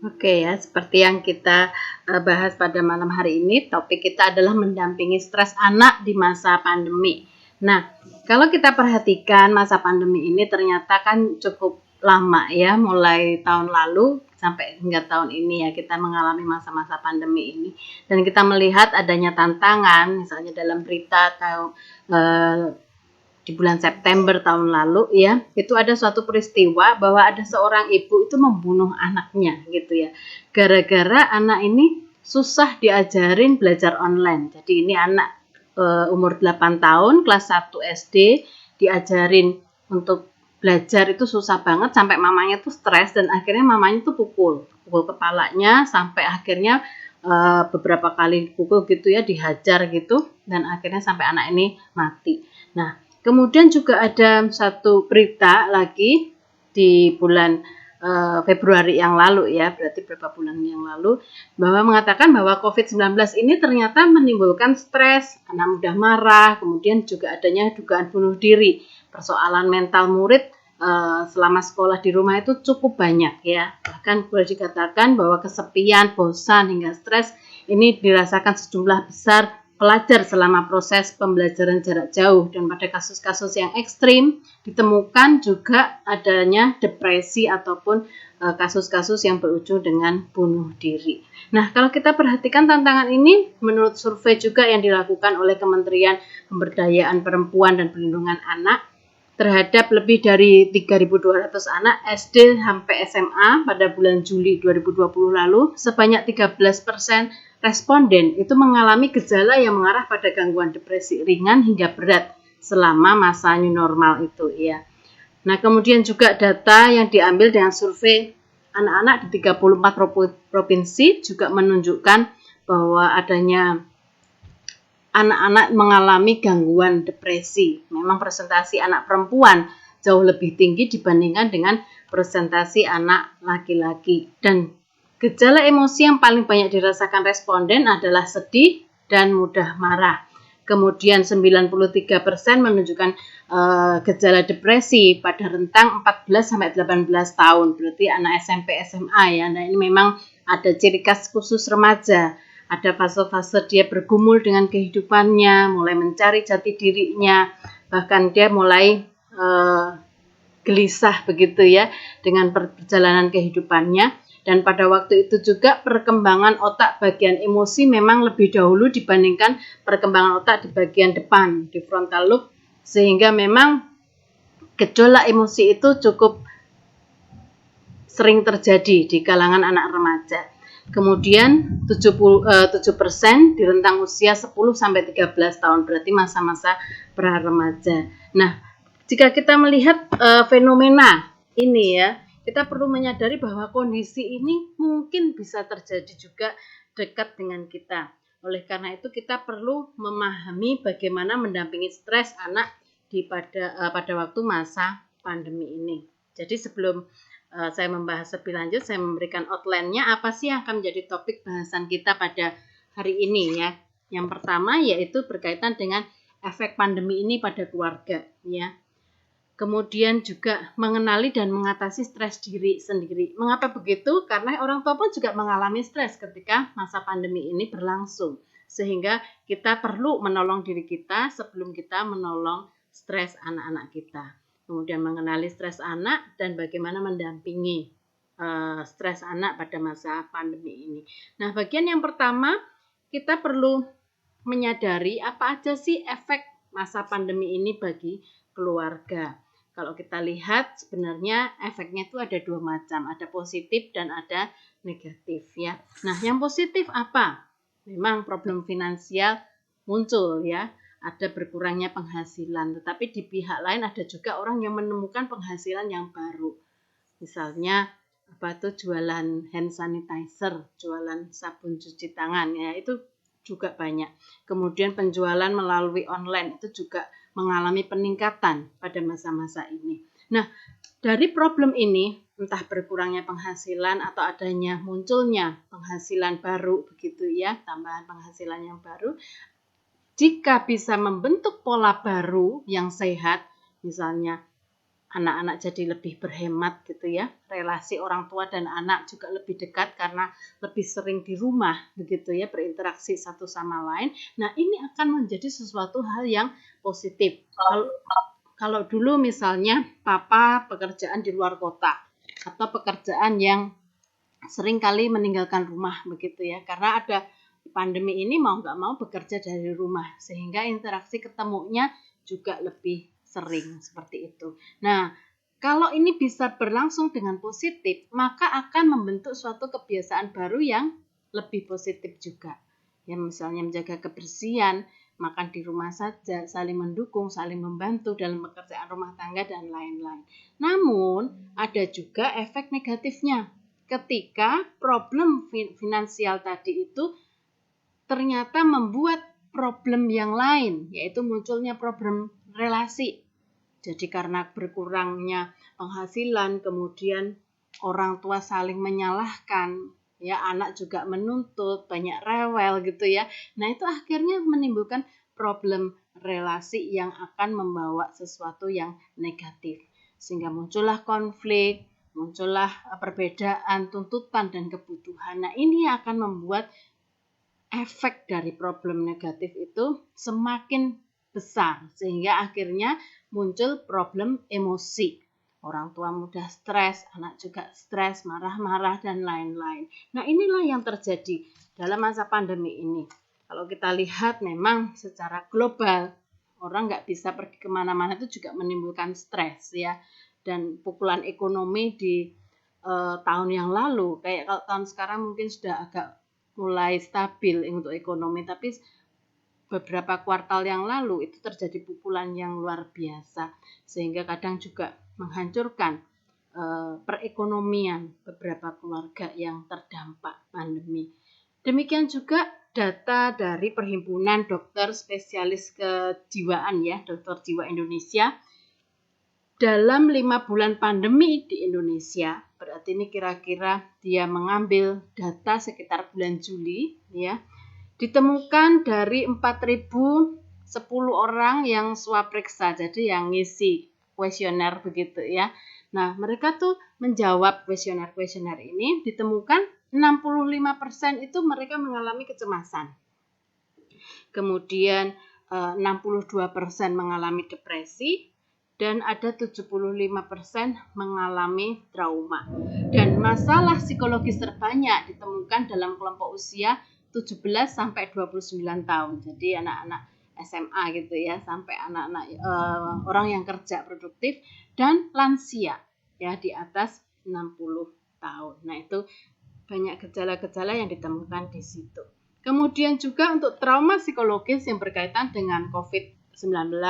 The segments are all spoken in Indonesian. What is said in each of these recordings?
Oke ya, seperti yang kita bahas pada malam hari ini, topik kita adalah mendampingi stres anak di masa pandemi. Nah, kalau kita perhatikan masa pandemi ini ternyata kan cukup lama ya, mulai tahun lalu sampai hingga tahun ini ya kita mengalami masa-masa pandemi ini. Dan kita melihat adanya tantangan, misalnya dalam berita atau di bulan September tahun lalu ya, itu ada suatu peristiwa bahwa ada seorang ibu itu membunuh anaknya gitu ya. Gara-gara anak ini susah diajarin belajar online. Jadi ini anak umur 8 tahun kelas 1 SD diajarin untuk belajar itu susah banget sampai mamanya tuh stres dan akhirnya mamanya tuh pukul kepalanya sampai akhirnya beberapa kali pukul gitu ya, dihajar gitu dan akhirnya sampai anak ini mati. Nah, kemudian juga ada satu berita lagi di bulan Februari yang lalu ya, berarti beberapa bulan yang lalu, bahwa mengatakan bahwa COVID-19 ini ternyata menimbulkan stres, anak mudah marah, kemudian juga adanya dugaan bunuh diri. Persoalan mental murid selama sekolah di rumah itu cukup banyak ya. Bahkan boleh dikatakan bahwa kesepian, bosan hingga stres ini dirasakan sejumlah besar pelajar selama proses pembelajaran jarak jauh, dan pada kasus-kasus yang ekstrim ditemukan juga adanya depresi ataupun kasus-kasus yang berujung dengan bunuh diri. Nah, kalau kita perhatikan tantangan ini menurut survei juga yang dilakukan oleh Kementerian Pemberdayaan Perempuan dan Perlindungan Anak terhadap lebih dari 3.200 anak SD sampai SMA pada bulan Juli 2020 lalu, sebanyak 13% responden itu mengalami gejala yang mengarah pada gangguan depresi ringan hingga berat selama masa new normal itu ya. Nah, kemudian juga data yang diambil dengan survei anak-anak di 34 provinsi juga menunjukkan bahwa adanya anak-anak mengalami gangguan depresi. Memang presentasi anak perempuan jauh lebih tinggi dibandingkan dengan presentasi anak laki-laki. Dan gejala emosi yang paling banyak dirasakan responden adalah sedih dan mudah marah. Kemudian 93% menunjukkan gejala depresi pada rentang 14 sampai 18 tahun. Berarti anak SMP SMA ya. Nah, ini memang ada ciri khas khusus remaja. Ada fase-fase dia bergumul dengan kehidupannya, mulai mencari jati dirinya, bahkan dia mulai gelisah begitu ya dengan perjalanan kehidupannya. Dan pada waktu itu juga perkembangan otak bagian emosi memang lebih dahulu dibandingkan perkembangan otak di bagian depan, di frontal lobe, sehingga memang gejolak emosi itu cukup sering terjadi di kalangan anak remaja. Kemudian 7% di rentang usia 10 sampai 13 tahun, berarti masa-masa pra remaja. Nah, jika kita melihat fenomena ini ya, kita perlu menyadari bahwa kondisi ini mungkin bisa terjadi juga dekat dengan kita. Oleh karena itu kita perlu memahami bagaimana mendampingi stres anak pada waktu masa pandemi ini. Jadi sebelum saya membahas lebih lanjut, saya memberikan outline-nya apa sih yang akan menjadi topik bahasan kita pada hari ini ya. Yang pertama yaitu berkaitan dengan efek pandemi ini pada keluarga ya. Kemudian juga mengenali dan mengatasi stres diri sendiri. Mengapa begitu? Karena orang tua pun juga mengalami stres ketika masa pandemi ini berlangsung. Sehingga kita perlu menolong diri kita sebelum kita menolong stres anak-anak kita. Kemudian mengenali stres anak dan bagaimana mendampingi stres anak pada masa pandemi ini. Nah, bagian yang pertama kita perlu menyadari apa aja sih efek masa pandemi ini bagi keluarga. Kalau kita lihat sebenarnya efeknya itu ada dua macam, ada positif dan ada negatif ya. Nah, yang positif apa? Memang problem finansial muncul ya, ada berkurangnya penghasilan, tetapi di pihak lain ada juga orang yang menemukan penghasilan yang baru. Misalnya apa tuh jualan hand sanitizer, jualan sabun cuci tangan ya, itu juga banyak. Kemudian penjualan melalui online itu juga mengalami peningkatan pada masa-masa ini. Nah, dari problem ini, entah berkurangnya penghasilan atau adanya munculnya penghasilan baru begitu ya, tambahan penghasilan yang baru, jika bisa membentuk pola baru yang sehat, misalnya anak-anak jadi lebih berhemat gitu ya. Relasi orang tua dan anak juga lebih dekat karena lebih sering di rumah begitu ya, berinteraksi satu sama lain. Nah, ini akan menjadi sesuatu hal yang positif. Kalau dulu misalnya papa pekerjaan di luar kota atau pekerjaan yang sering kali meninggalkan rumah begitu ya, karena ada pandemi ini mau nggak mau bekerja dari rumah sehingga interaksi ketemunya juga lebih sering seperti itu. Nah, kalau ini bisa berlangsung dengan positif, maka akan membentuk suatu kebiasaan baru yang lebih positif juga. Ya, misalnya menjaga kebersihan, makan di rumah saja, saling mendukung, saling membantu dalam pekerjaan rumah tangga dan lain-lain. Namun, ada juga efek negatifnya. Ketika problem finansial tadi itu ternyata membuat problem yang lain, yaitu munculnya problem relasi. Jadi karena berkurangnya penghasilan, kemudian orang tua saling menyalahkan, ya anak juga menuntut, banyak rewel gitu ya. Nah, itu akhirnya menimbulkan problem relasi yang akan membawa sesuatu yang negatif. Sehingga muncullah konflik, muncullah perbedaan tuntutan dan kebutuhan. Nah, ini akan membuat efek dari problem negatif itu semakin besar sehingga akhirnya muncul problem emosi. Orang tua mudah stres, anak juga stres, marah-marah dan lain-lain. Nah, inilah yang terjadi dalam masa pandemi ini. Kalau kita lihat memang secara global orang nggak bisa pergi kemana-mana itu juga menimbulkan stres ya. Dan pukulan ekonomi di tahun yang lalu, kayak kalau tahun sekarang mungkin sudah agak mulai stabil untuk ekonomi, tapi beberapa kuartal yang lalu itu terjadi pukulan yang luar biasa sehingga kadang juga menghancurkan perekonomian beberapa keluarga yang terdampak pandemi. Demikian juga data dari Perhimpunan Dokter Spesialis Kejiwaan ya, Dokter Jiwa Indonesia. Dalam 5 bulan pandemi di Indonesia, berarti ini kira-kira dia mengambil data sekitar bulan Juli ya, ditemukan dari 4.010 orang yang swapriksa, jadi yang ngisi kuesioner begitu ya. Nah, mereka tuh menjawab kuesioner ini, ditemukan 65% itu mereka mengalami kecemasan. Kemudian 62% mengalami depresi dan ada 75% mengalami trauma. Dan masalah psikologis terbanyak ditemukan dalam kelompok usia 17 sampai 29 tahun. Jadi anak-anak SMA gitu ya, sampai anak-anak orang yang kerja produktif dan lansia ya di atas 60 tahun. Nah, itu banyak gejala-gejala yang ditemukan di situ. Kemudian juga untuk trauma psikologis yang berkaitan dengan COVID-19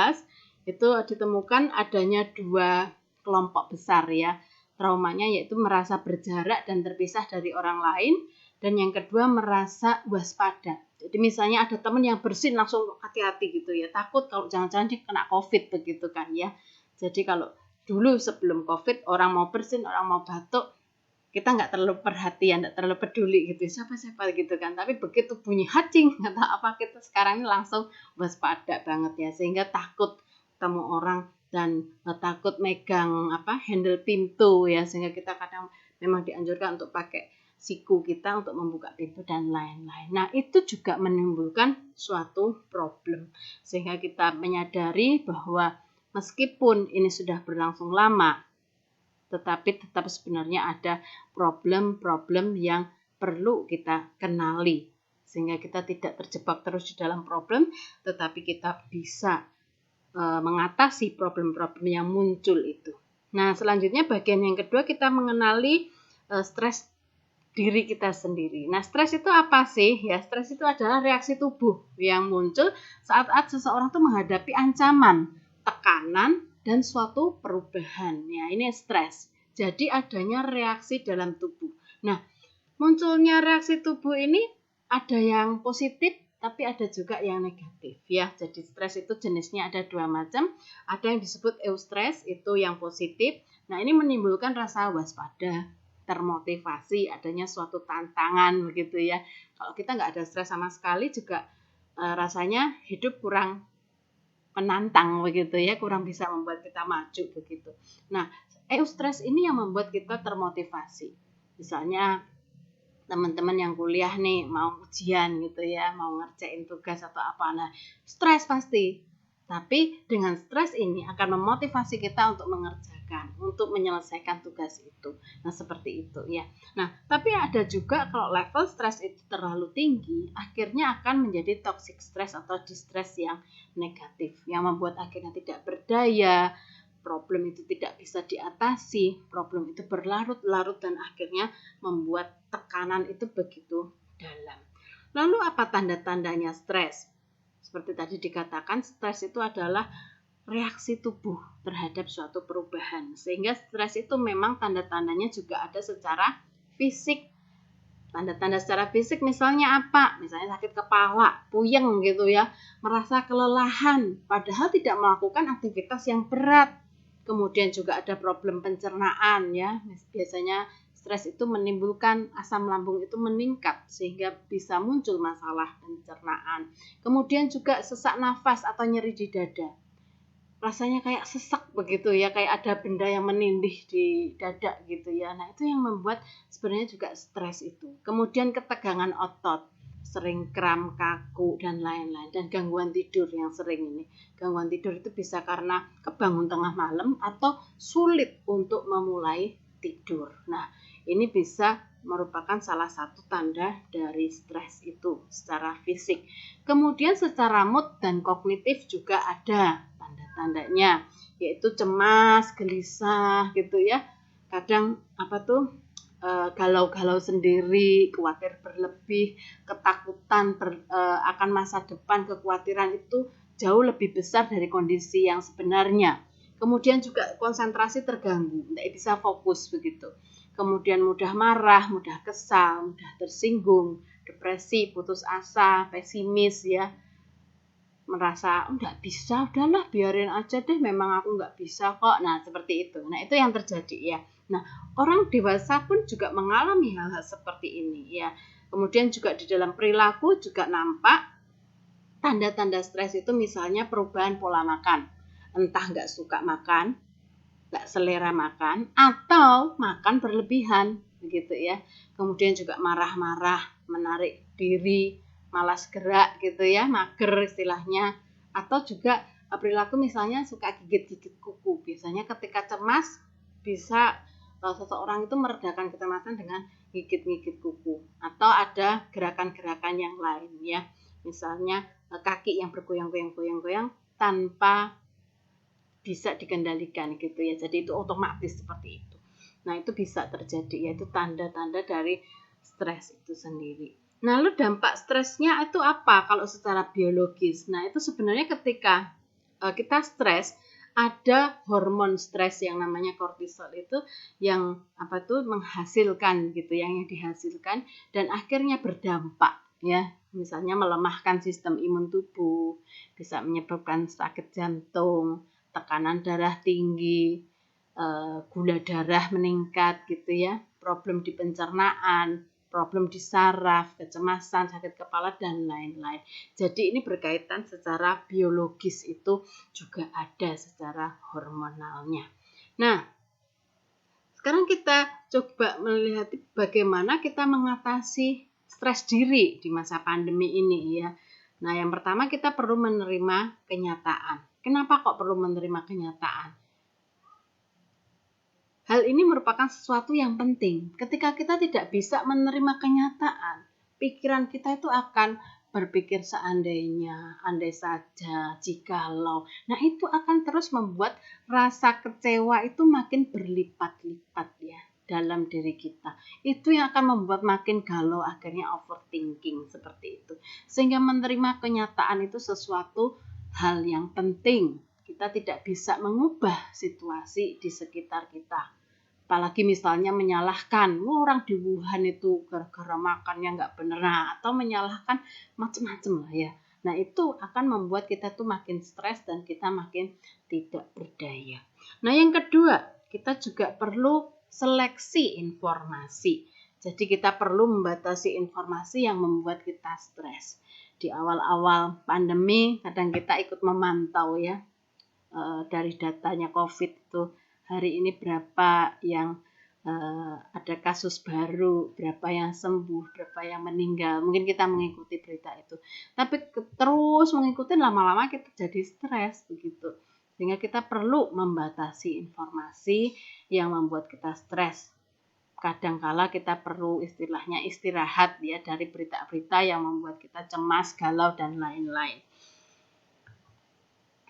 itu ditemukan adanya 2 kelompok besar ya. Traumanya yaitu merasa berjarak dan terpisah dari orang lain, dan yang kedua merasa waspada. Jadi misalnya ada teman yang bersin langsung hati-hati gitu ya, takut kalau jangan-jangan dia kena COVID begitu kan ya. Jadi kalau dulu sebelum COVID orang mau bersin, orang mau batuk, kita nggak terlalu perhatian, nggak terlalu peduli gitu, siapa-siapa gitu kan. Tapi begitu bunyi hacing, nggak tahu apa, kita sekarang ini langsung waspada banget ya, sehingga takut ketemu orang dan takut megang handle pintu ya, sehingga kita kadang memang dianjurkan untuk pakai siku kita untuk membuka pintu dan lain-lain. Nah, itu juga menimbulkan suatu problem, sehingga kita menyadari bahwa meskipun ini sudah berlangsung lama, tetapi tetap sebenarnya ada problem-problem yang perlu kita kenali sehingga kita tidak terjebak terus di dalam problem, tetapi kita bisa mengatasi problem-problem yang muncul itu. Nah, selanjutnya bagian yang kedua kita mengenali stres diri kita sendiri. Nah, stres itu apa sih? Ya, stres itu adalah reaksi tubuh yang muncul saat seseorang itu menghadapi ancaman, tekanan, dan suatu perubahan. Ya, ini stres. Jadi adanya reaksi dalam tubuh. Nah, munculnya reaksi tubuh ini ada yang positif, tapi ada juga yang negatif ya. Jadi stres itu jenisnya ada 2 macam. Ada yang disebut eustress, itu yang positif. Nah, ini menimbulkan rasa waspada, termotivasi, adanya suatu tantangan begitu ya. Kalau kita nggak ada stres sama sekali juga rasanya hidup kurang menantang begitu ya, kurang bisa membuat kita maju begitu. Nah, eustress ini yang membuat kita termotivasi. Misalnya teman-teman yang kuliah nih mau ujian gitu ya, mau ngerjain tugas atau apa, nah stres pasti. Tapi dengan stres ini akan memotivasi kita untuk mengerjakan, untuk menyelesaikan tugas itu. Nah, seperti itu ya. Nah, tapi ada juga kalau level stres itu terlalu tinggi, akhirnya akan menjadi toxic stress atau distress yang negatif, yang membuat akhirnya tidak berdaya, problem itu tidak bisa diatasi, problem itu berlarut-larut dan akhirnya membuat tekanan itu begitu dalam. Lalu apa tanda-tandanya stres? Seperti tadi dikatakan, stres itu adalah reaksi tubuh terhadap suatu perubahan. Sehingga stres itu memang tanda-tandanya juga ada secara fisik. Tanda-tanda secara fisik misalnya apa? Misalnya sakit kepala, puyeng gitu ya, merasa kelelahan, padahal tidak melakukan aktivitas yang berat. Kemudian juga ada problem pencernaan ya. Biasanya stres itu menimbulkan asam lambung itu meningkat sehingga bisa muncul masalah pencernaan. Kemudian juga sesak nafas atau nyeri di dada. Rasanya kayak sesak begitu ya, kayak ada benda yang menindih di dada gitu ya. Nah, itu yang membuat sebenarnya juga stres itu. Kemudian ketegangan otot, sering kram, kaku, dan lain-lain. Dan gangguan tidur yang sering ini. Gangguan tidur itu bisa karena kebangun tengah malam atau sulit untuk memulai tidur. Nah, ini bisa merupakan salah satu tanda dari stres itu secara fisik. Kemudian secara mood dan kognitif juga ada tanda-tandanya, yaitu cemas, gelisah gitu ya. Kadang galau-galau sendiri, khawatir berlebih, ketakutan akan masa depan, kekhawatiran itu jauh lebih besar dari kondisi yang sebenarnya. Kemudian juga konsentrasi terganggu, tidak bisa fokus begitu. Kemudian mudah marah, mudah kesal, mudah tersinggung, depresi, putus asa, pesimis ya, merasa nggak bisa, udahlah biarin aja deh, memang aku nggak bisa kok. Nah, seperti itu. Nah, itu yang terjadi ya. Nah, orang dewasa pun juga mengalami hal-hal seperti ini ya. Kemudian juga di dalam perilaku juga nampak tanda-tanda stres itu, misalnya perubahan pola makan. Entah nggak suka makan, nggak selera makan, atau makan berlebihan begitu ya. Kemudian juga marah-marah, menarik diri, malas gerak gitu ya, mager istilahnya. Atau juga perilaku misalnya suka gigit-gigit kuku. Biasanya ketika cemas bisa seseorang itu meredakan kecemasan dengan gigit-gigit kuku. Atau ada gerakan-gerakan yang lain ya. Misalnya kaki yang bergoyang-goyang tanpa bisa dikendalikan gitu ya. Jadi itu otomatis seperti itu. Nah, itu bisa terjadi, yaitu tanda-tanda dari stres itu sendiri. Nah, lalu dampak stresnya itu apa kalau secara biologis? Nah, itu sebenarnya ketika kita stres, ada hormon stres yang namanya kortisol itu yang menghasilkan gitu, yang dihasilkan dan akhirnya berdampak ya. Misalnya melemahkan sistem imun tubuh, bisa menyebabkan sakit jantung, tekanan darah tinggi, gula darah meningkat gitu ya, problem di pencernaan, problem di saraf, kecemasan, sakit kepala, dan lain-lain. Jadi ini berkaitan secara biologis, itu juga ada secara hormonalnya. Nah, sekarang kita coba melihat bagaimana kita mengatasi stres diri di masa pandemi ini ya. Nah, yang pertama kita perlu menerima kenyataan. Kenapa kok perlu menerima kenyataan? Hal ini merupakan sesuatu yang penting. Ketika kita tidak bisa menerima kenyataan, pikiran kita itu akan berpikir seandainya, andai saja, jikalau. Nah, itu akan terus membuat rasa kecewa itu makin berlipat-lipat ya dalam diri kita. Itu yang akan membuat makin galau, akhirnya overthinking seperti itu. Sehingga menerima kenyataan itu sesuatu hal yang penting. Kita tidak bisa mengubah situasi di sekitar kita. Apalagi misalnya menyalahkan orang di Wuhan itu gara-gara makannya nggak benar, atau menyalahkan macam-macam lah ya. Nah, itu akan membuat kita tuh makin stres dan kita makin tidak berdaya. Nah, yang kedua, kita juga perlu seleksi informasi. Jadi kita perlu membatasi informasi yang membuat kita stres. di awal-awal pandemi kadang kita ikut memantau ya, dari datanya COVID itu hari ini berapa yang ada kasus baru, berapa yang sembuh, berapa yang meninggal. Mungkin kita mengikuti berita itu. Tapi terus mengikuti lama-lama kita jadi stres begitu. Sehingga kita perlu membatasi informasi yang membuat kita stres. Kadangkala kita perlu istilahnya istirahat ya dari berita-berita yang membuat kita cemas, galau dan lain-lain.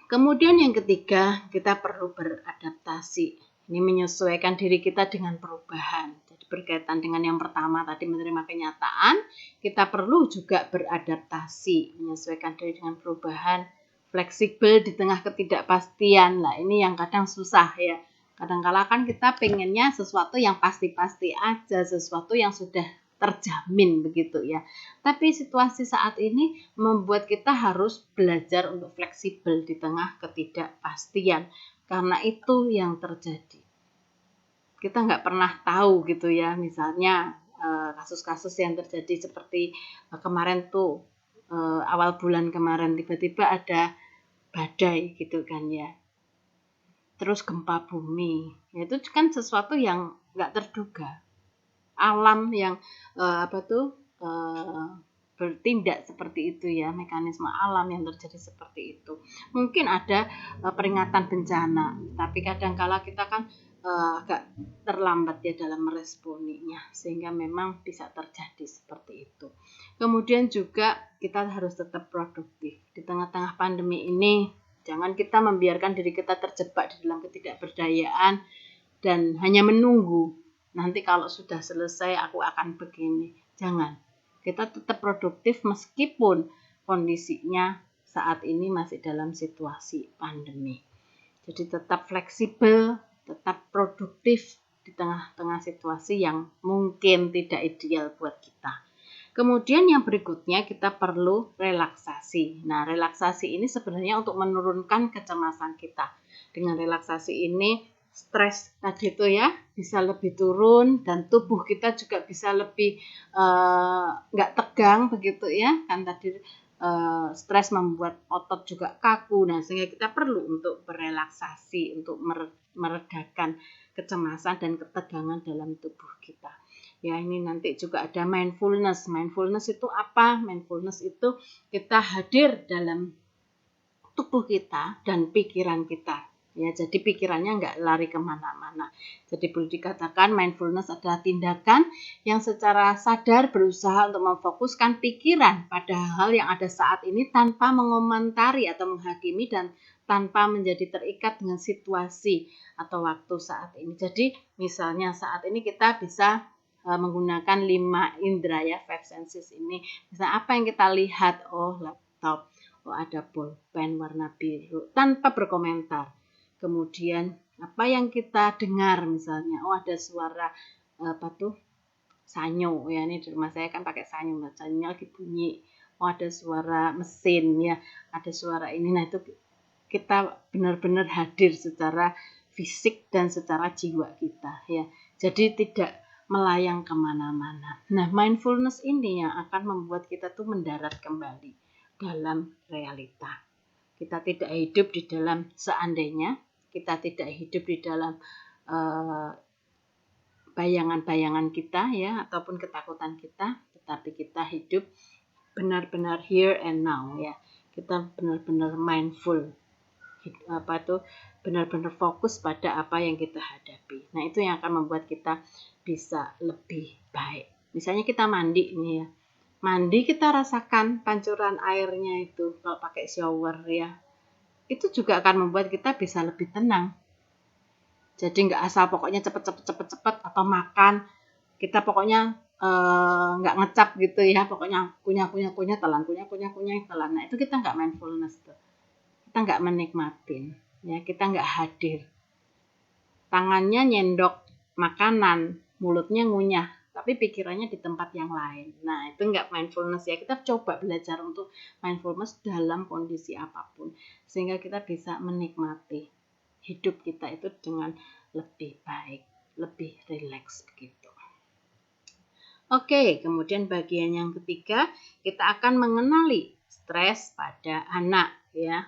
Kemudian yang ketiga, kita perlu beradaptasi. Ini menyesuaikan diri kita dengan perubahan. Jadi berkaitan dengan yang pertama tadi menerima kenyataan, kita perlu juga beradaptasi, menyesuaikan diri dengan perubahan, fleksibel di tengah ketidakpastian. Lah ini yang kadang susah ya. Kadang-kala kan kita pengennya sesuatu yang pasti-pasti aja, sesuatu yang sudah terjamin begitu ya. Tapi situasi saat ini membuat kita harus belajar untuk fleksibel di tengah ketidakpastian. Karena itu yang terjadi. Kita nggak pernah tahu gitu ya, misalnya kasus-kasus yang terjadi seperti kemarin tuh, awal bulan kemarin tiba-tiba ada badai gitu kan ya. Terus gempa bumi, itu kan sesuatu yang nggak terduga. Alam yang bertindak seperti itu ya, mekanisme alam yang terjadi seperti itu. Mungkin ada peringatan bencana, tapi kadang-kala kita kan agak terlambat ya dalam meresponinya, sehingga memang bisa terjadi seperti itu. Kemudian juga kita harus tetap produktif di tengah-tengah pandemi ini. Jangan kita membiarkan diri kita terjebak di dalam ketidakberdayaan dan hanya menunggu nanti kalau sudah selesai aku akan begini. Jangan. Kita tetap produktif meskipun kondisinya saat ini masih dalam situasi pandemi. Jadi tetap fleksibel, tetap produktif di tengah-tengah situasi yang mungkin tidak ideal buat kita. Kemudian yang berikutnya kita perlu relaksasi. Nah, relaksasi ini sebenarnya untuk menurunkan kecemasan kita. Dengan relaksasi ini stres tadi itu ya bisa lebih turun dan tubuh kita juga bisa lebih nggak tegang begitu ya kan tadi stres membuat otot juga kaku. Nah sehingga kita perlu untuk berelaksasi untuk meredakan kecemasan dan ketegangan dalam tubuh kita. Ya ini nanti juga ada mindfulness. Mindfulness itu apa? Mindfulness itu kita hadir dalam tubuh kita dan pikiran kita. Ya, jadi pikirannya nggak lari kemana-mana. Jadi boleh dikatakan mindfulness adalah tindakan yang secara sadar berusaha untuk memfokuskan pikiran pada hal yang ada saat ini tanpa mengomentari atau menghakimi dan tanpa menjadi terikat dengan situasi atau waktu saat ini. Jadi misalnya saat ini kita bisa menggunakan 5 indera ya, 5 senses ini. Misalnya apa yang kita lihat, oh laptop, oh ada bolpen warna biru, tanpa berkomentar. Kemudian apa yang kita dengar misalnya, oh ada suara sanyo ya, ini di rumah saya kan pakai sanyo, sanyonya lagi bunyi, oh ada suara mesin ya, ada suara ini. Nah itu kita benar-benar hadir secara fisik dan secara jiwa kita ya, jadi tidak melayang kemana-mana. Nah mindfulness ini yang akan membuat kita tuh mendarat kembali dalam realita. Kita tidak hidup di dalam seandainya, kita tidak hidup di dalam bayangan-bayangan kita ya ataupun ketakutan kita, tetapi kita hidup benar-benar here and now ya. Kita benar-benar mindful, benar-benar fokus pada apa yang kita hadapi. Nah itu yang akan membuat kita bisa lebih baik. Misalnya kita mandi nih ya, mandi kita rasakan pancuran airnya itu kalau pakai shower ya, itu juga akan membuat kita bisa lebih tenang. Jadi nggak asal pokoknya cepet atau makan kita pokoknya nggak ngecap gitu ya, pokoknya kunyah telan. Nah itu kita nggak mindfulness tuh, kita nggak menikmatin ya, kita nggak hadir. Tangannya nyendok makanan, mulutnya ngunyah, tapi pikirannya di tempat yang lain. Nah itu nggak mindfulness ya. Kita coba belajar untuk mindfulness dalam kondisi apapun, sehingga kita bisa menikmati hidup kita itu dengan lebih baik, lebih rileks begitu. Oke, kemudian bagian yang ketiga kita akan mengenali stres pada anak ya.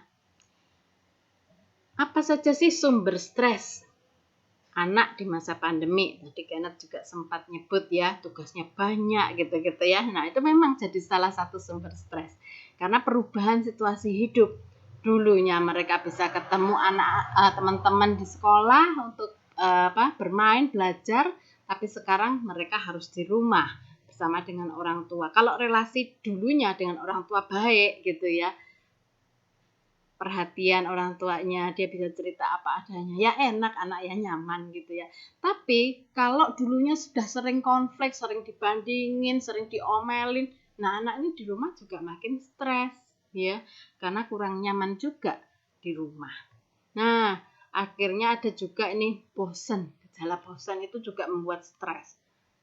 Apa saja sih sumber stres anak di masa pandemi? Tadi Kenneth juga sempat nyebut ya, tugasnya banyak gitu-gitu ya. Nah, itu memang jadi salah satu sumber stres. Karena perubahan situasi hidup. Dulunya mereka bisa ketemu teman-teman di sekolah untuk bermain, belajar, tapi sekarang mereka harus di rumah bersama dengan orang tua. Kalau relasi dulunya dengan orang tua baik gitu ya, perhatian orang tuanya, dia bisa cerita apa adanya, ya enak, anak ya nyaman gitu ya. Tapi kalau dulunya sudah sering konflik, sering dibandingin, sering diomelin, nah anak ini di rumah juga makin stres ya, karena kurang nyaman juga di rumah. Nah, akhirnya ada juga ini bosen, gejala bosen itu juga membuat stres.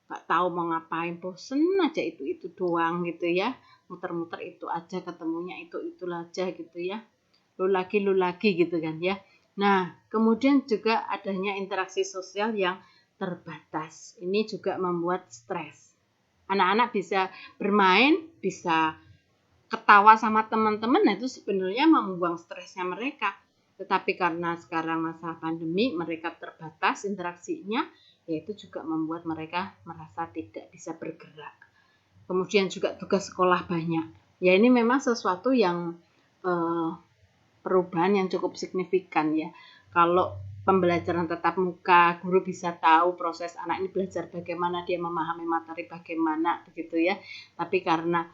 Gak tahu mau ngapain, bosen aja itu doang gitu ya, muter-muter itu aja, ketemunya itu aja gitu ya. Lu lagi gitu kan ya. Nah, kemudian juga adanya interaksi sosial yang terbatas. Ini juga membuat stres. Anak-anak bisa bermain, bisa ketawa sama teman-teman, nah itu sebenarnya membuang stresnya mereka. Tetapi karena sekarang masa pandemi, mereka terbatas interaksinya, yaitu juga membuat mereka merasa tidak bisa bergerak. Kemudian juga tugas sekolah banyak. Ya ini memang sesuatu yang perubahan yang cukup signifikan ya. Kalau pembelajaran tatap muka, guru bisa tahu proses anak ini belajar bagaimana, dia memahami materi bagaimana begitu ya. Tapi karena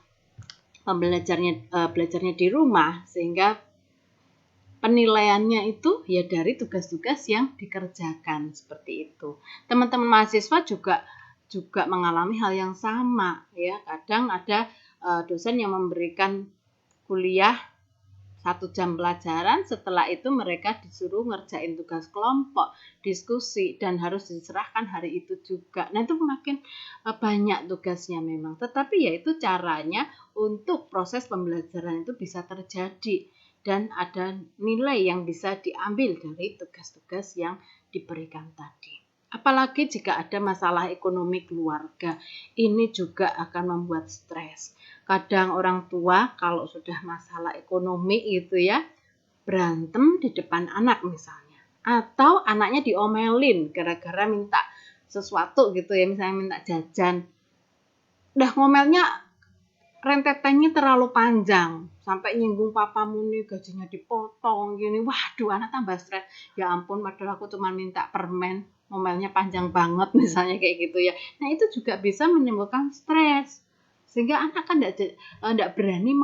belajarnya di rumah, sehingga penilaiannya itu ya dari tugas-tugas yang dikerjakan seperti itu. Teman-teman mahasiswa juga mengalami hal yang sama ya. Kadang ada dosen yang memberikan kuliah 1 jam pelajaran, setelah itu mereka disuruh ngerjain tugas kelompok, diskusi, dan harus diserahkan hari itu juga. Nah itu makin banyak tugasnya memang, tetapi ya itu caranya untuk proses pembelajaran itu bisa terjadi dan ada nilai yang bisa diambil dari tugas-tugas yang diberikan tadi. Apalagi jika ada masalah ekonomi keluarga, ini juga akan membuat stres. Kadang orang tua kalau sudah masalah ekonomi itu ya, berantem di depan anak misalnya. Atau anaknya diomelin gara-gara minta sesuatu gitu ya, misalnya minta jajan. Udah ngomelnya rentetannya terlalu panjang, sampai nyinggung papamu nih, gajinya dipotong gini. Waduh, anak tambah stres. Ya ampun, padahal aku cuma minta permen, ngomelnya panjang banget misalnya kayak gitu ya. Nah itu juga bisa menimbulkan stres, sehingga anak kan tidak berani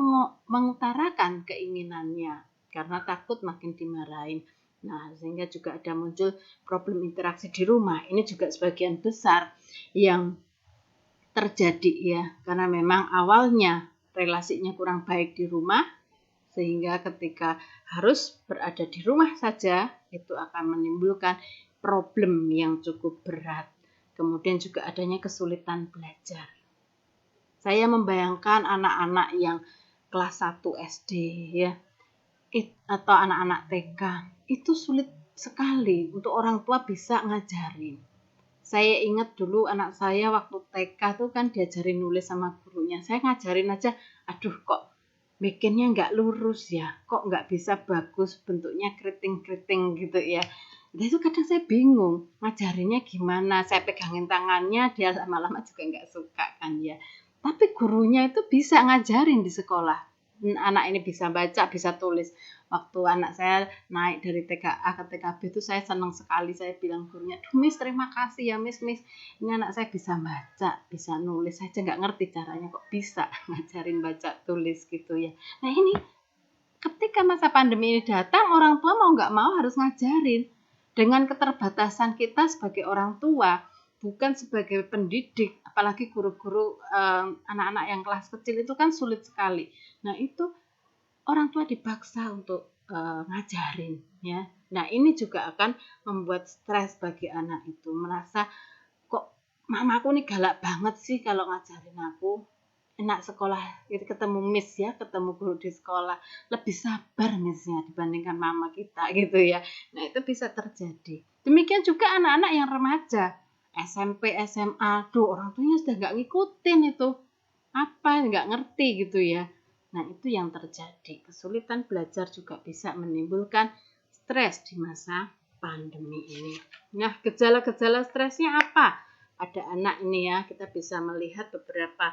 mengutarakan keinginannya karena takut makin dimarahin. Nah sehingga juga ada muncul problem interaksi di rumah. Ini juga sebagian besar yang terjadi ya, karena memang awalnya relasinya kurang baik di rumah, sehingga ketika harus berada di rumah saja itu akan menimbulkan problem yang cukup berat. Kemudian juga adanya kesulitan belajar. Saya membayangkan anak-anak yang kelas 1 SD ya, atau anak-anak TK, itu sulit sekali untuk orang tua bisa ngajarin. Saya ingat dulu anak saya waktu TK tuh kan diajarin nulis sama gurunya. Saya ngajarin aja, aduh kok bikinnya nggak lurus ya, kok nggak bisa bagus, bentuknya keriting-keriting gitu ya. Nah itu kadang saya bingung, ngajarinnya gimana, saya pegangin tangannya, dia lama-lama juga nggak suka kan ya. Tapi gurunya itu bisa ngajarin di sekolah. Anak ini bisa baca, bisa tulis. Waktu anak saya naik dari TKA ke TKB itu saya senang sekali. Saya bilang gurunya, "Duh Miss, terima kasih ya Miss. Ini anak saya bisa baca, bisa nulis. Saya aja nggak ngerti caranya kok bisa ngajarin baca tulis gitu ya." Nah ini ketika masa pandemi ini datang, orang tua mau nggak mau harus ngajarin. Dengan keterbatasan kita sebagai orang tua, bukan sebagai pendidik, apalagi guru-guru anak-anak yang kelas kecil itu kan sulit sekali. Nah itu orang tua dipaksa untuk ngajarin ya. Nah ini juga akan membuat stres bagi anak itu, merasa kok mamaku nih galak banget sih kalau ngajarin aku. Enak sekolah itu ketemu miss ya, ketemu guru di sekolah, lebih sabar missnya dibandingkan mama kita gitu ya. Nah itu bisa terjadi. Demikian juga anak-anak yang remaja, SMP, SMA, orang tuanya sudah nggak ngikutin itu, apa nggak ngerti gitu ya. Nah, itu yang terjadi. Kesulitan belajar juga bisa menimbulkan stres di masa pandemi ini. Nah, gejala-gejala stresnya apa? Ada anak ini ya, kita bisa melihat beberapa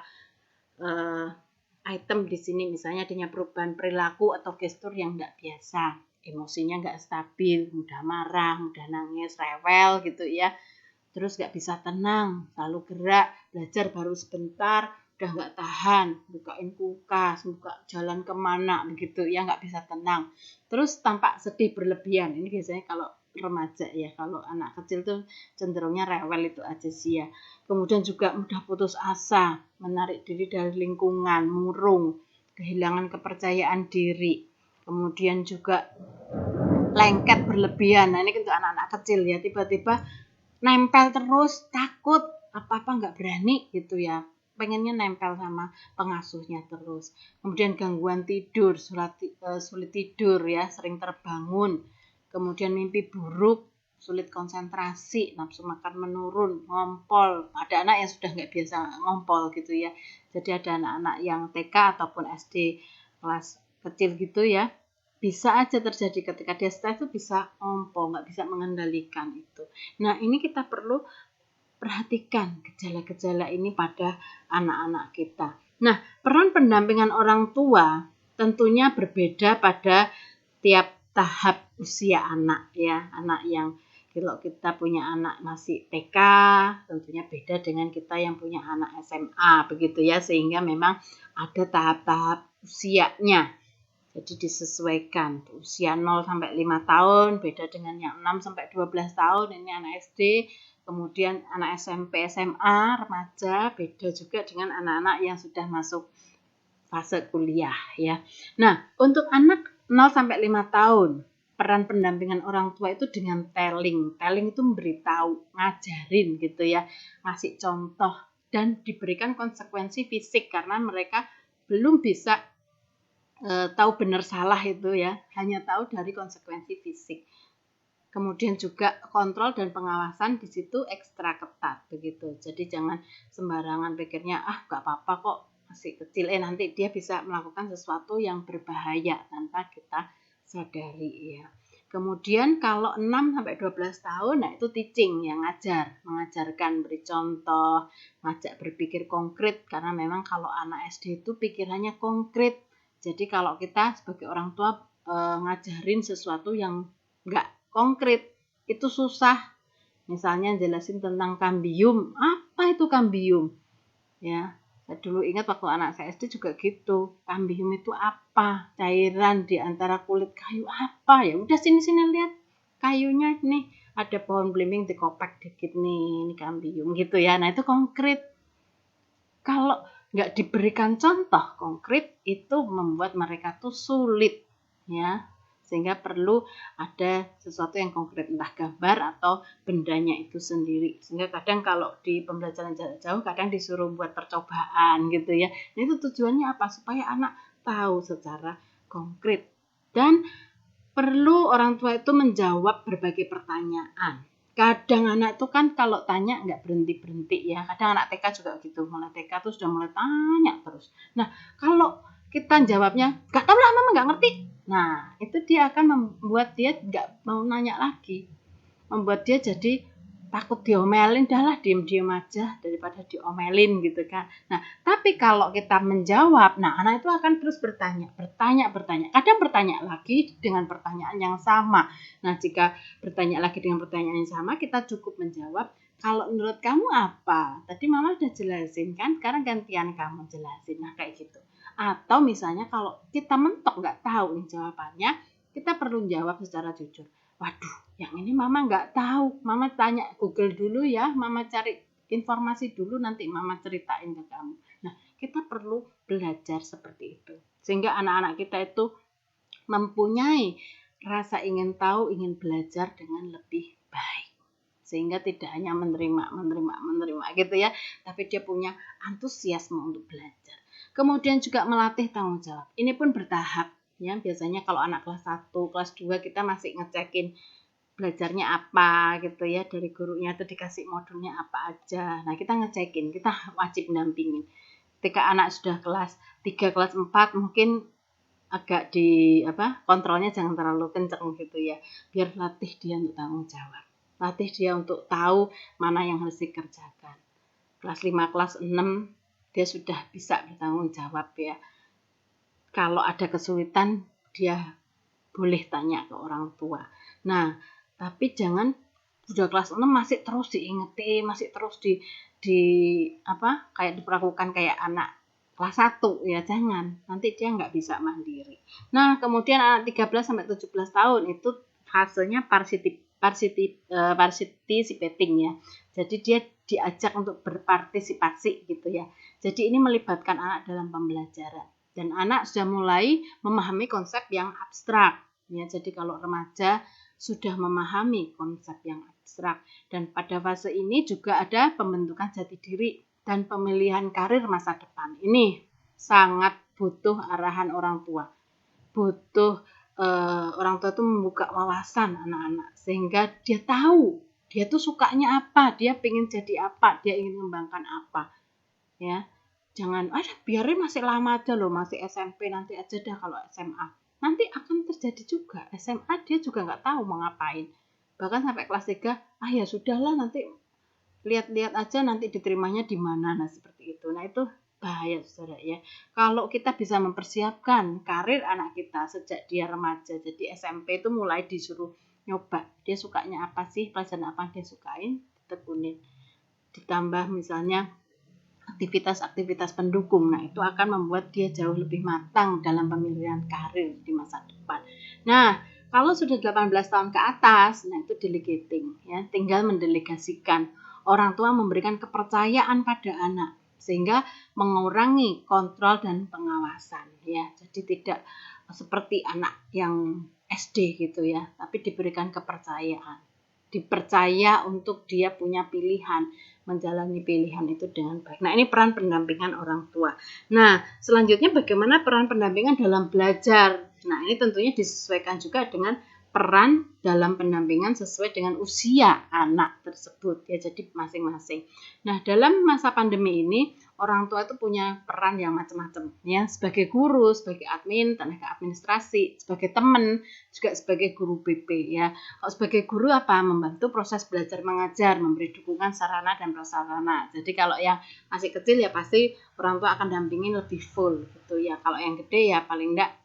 item di sini, misalnya adanya perubahan perilaku atau gestur yang nggak biasa, emosinya nggak stabil, mudah marah, mudah nangis, rewel gitu ya. Terus nggak bisa tenang, selalu gerak, belajar baru sebentar, udah nggak tahan, bukain kulkas, buka jalan kemana begitu ya, nggak bisa tenang. Terus tampak sedih berlebihan, ini biasanya kalau remaja ya, kalau anak kecil tuh cenderungnya rewel itu aja sih ya. Kemudian juga mudah putus asa, menarik diri dari lingkungan, murung, kehilangan kepercayaan diri. Kemudian juga lengket berlebihan. Nah, ini untuk anak-anak kecil ya, tiba-tiba nempel terus, takut, apa-apa nggak berani gitu ya. Pengennya nempel sama pengasuhnya terus. Kemudian gangguan tidur, sulit tidur ya, sering terbangun. Kemudian mimpi buruk, sulit konsentrasi, nafsu makan menurun, ngompol. Ada anak yang sudah nggak biasa ngompol gitu ya. Jadi ada anak-anak yang TK ataupun SD kelas kecil gitu ya. Bisa aja terjadi ketika dia stres itu bisa ngompol, nggak bisa mengendalikan itu. Nah, ini kita perlu perhatikan gejala-gejala ini pada anak-anak kita. Nah, peran pendampingan orang tua tentunya berbeda pada tiap tahap usia anak ya. Anak yang kalau kita punya anak masih TK tentunya beda dengan kita yang punya anak SMA begitu ya, sehingga memang ada tahap-tahap usianya. Jadi disesuaikan usia 0 sampai 5 tahun beda dengan yang 6 sampai 12 tahun, ini anak SD. Kemudian anak SMP, SMA, remaja beda juga dengan anak-anak yang sudah masuk fase kuliah ya. Nah, untuk anak 0 sampai 5 tahun, peran pendampingan orang tua itu dengan telling. Telling itu memberitahu, ngajarin gitu ya, ngasih contoh dan diberikan konsekuensi fisik karena mereka belum bisa tahu benar salah itu ya, hanya tahu dari konsekuensi fisik. Kemudian juga kontrol dan pengawasan di situ ekstra ketat begitu. Jadi jangan sembarangan pikirnya nggak apa-apa kok masih kecil, nanti dia bisa melakukan sesuatu yang berbahaya tanpa kita sadari ya. Kemudian kalau 6 sampai 12 tahun, nah itu teaching yang mengajarkan, beri contoh, ngajak berpikir konkret karena memang kalau anak SD itu pikirannya konkret. Jadi kalau kita sebagai orang tua ngajarin sesuatu yang nggak konkret, itu susah. Misalnya jelasin tentang kambium, apa itu kambium? Ya, saya dulu ingat waktu anak saya SD juga gitu. Kambium itu apa? Cairan di antara kulit kayu apa? Ya udah sini lihat kayunya nih, ada pohon belimbing dikopek dikit nih, ini kambium gitu ya. Nah, itu konkret. Kalau nggak diberikan contoh konkret itu membuat mereka tuh sulit ya, sehingga perlu ada sesuatu yang konkret, entah gambar atau bendanya itu sendiri. Sehingga kadang kalau di pembelajaran jarak jauh kadang disuruh buat percobaan gitu ya. Nah, itu tujuannya apa? Supaya anak tahu secara konkret. Dan perlu orang tua itu menjawab berbagai pertanyaan. Kadang anak itu kan kalau tanya nggak berhenti-berhenti ya. Kadang anak TK juga gitu. Mulai TK tuh sudah mulai tanya terus. Nah, kalau kita jawabnya, nggak tahu lah mama nggak ngerti. Nah, itu dia akan membuat dia nggak mau nanya lagi. Membuat dia jadi takut diomelin, dah diem-diem aja daripada diomelin gitu kan. Nah, tapi kalau kita menjawab, nah anak itu akan terus bertanya. Kadang bertanya lagi dengan pertanyaan yang sama. Nah, jika bertanya lagi dengan pertanyaan yang sama, kita cukup menjawab, kalau menurut kamu apa? Tadi mama udah jelasin kan, sekarang gantian kamu jelasin. Nah, kayak gitu. Atau misalnya kalau kita mentok nggak tahu nih jawabannya, kita perlu jawab secara jujur. Waduh, yang ini mama nggak tahu. Mama tanya Google dulu ya, mama cari informasi dulu, nanti mama ceritain ke kamu. Nah, kita perlu belajar seperti itu. Sehingga anak-anak kita itu mempunyai rasa ingin tahu, ingin belajar dengan lebih baik. Sehingga tidak hanya menerima gitu ya, tapi dia punya antusiasme untuk belajar. Kemudian juga melatih tanggung jawab. Ini pun bertahap. Ya, biasanya kalau anak kelas 1, kelas 2 kita masih ngecekin belajarnya apa gitu ya, dari gurunya itu dikasih modulnya apa aja. Nah, kita ngecekin, kita wajib dampingin. ketika anak sudah kelas 3, kelas 4 mungkin agak kontrolnya jangan terlalu kencang gitu ya, biar latih dia untuk tanggung jawab, latih dia untuk tahu mana yang harus dikerjakan. Kelas 5, kelas 6 dia sudah bisa bertanggung jawab ya. Kalau ada kesulitan dia boleh tanya ke orang tua. Nah, tapi jangan sudah kelas 6 masih terus diingeti, masih terus kayak diperlakukan kayak anak kelas 1 ya, jangan. Nanti dia nggak bisa mandiri. Nah, kemudian anak 13 sampai 17 tahun itu fasenya participating ya. Jadi dia diajak untuk berpartisipasi gitu ya. Jadi ini melibatkan anak dalam pembelajaran. Dan anak sudah mulai memahami konsep yang abstrak. Ya, jadi kalau remaja sudah memahami konsep yang abstrak. Dan pada fase ini juga ada pembentukan jati diri dan pemilihan karir masa depan. Ini sangat butuh arahan orang tua. Butuh orang tua itu membuka wawasan anak-anak. Sehingga dia tahu, dia tuh sukanya apa, dia pengen jadi apa, dia ingin mengembangkan apa. Ya. Jangan, biarin masih lama aja loh, masih SMP, nanti aja dah kalau SMA. Nanti akan terjadi juga, SMA dia juga nggak tahu mau ngapain. Bahkan sampai kelas 3, ya sudahlah nanti lihat-lihat aja nanti diterimanya di mana, nah seperti itu. Nah itu bahaya saudara ya. Kalau kita bisa mempersiapkan karir anak kita sejak dia remaja, jadi SMP itu mulai disuruh nyoba, dia sukanya apa sih, pelajaran apa dia sukain, ditekunin. Ditambah misalnya aktivitas-aktivitas pendukung. Nah, itu akan membuat dia jauh lebih matang dalam pemilihan karir di masa depan. Nah, kalau sudah 18 tahun ke atas, nah itu delegating ya, tinggal mendelegasikan. Orang tua memberikan kepercayaan pada anak sehingga mengurangi kontrol dan pengawasan ya. Jadi tidak seperti anak yang SD gitu ya, tapi diberikan kepercayaan. Dipercaya untuk dia punya pilihan, menjalani pilihan itu dengan baik. Nah, ini peran pendampingan orang tua. Nah, selanjutnya bagaimana peran pendampingan dalam belajar? Nah, ini tentunya disesuaikan juga dengan peran dalam pendampingan sesuai dengan usia anak tersebut ya, jadi masing-masing. Nah, dalam masa pandemi ini orang tua itu punya peran yang macam-macam ya, sebagai guru, sebagai admin, tenaga administrasi, sebagai teman, juga sebagai guru BP ya. Kalau sebagai guru apa? Membantu proses belajar mengajar, memberi dukungan sarana dan prasarana. Jadi kalau yang masih kecil ya pasti orang tua akan dampingin lebih full gitu ya. Kalau yang gede ya paling enggak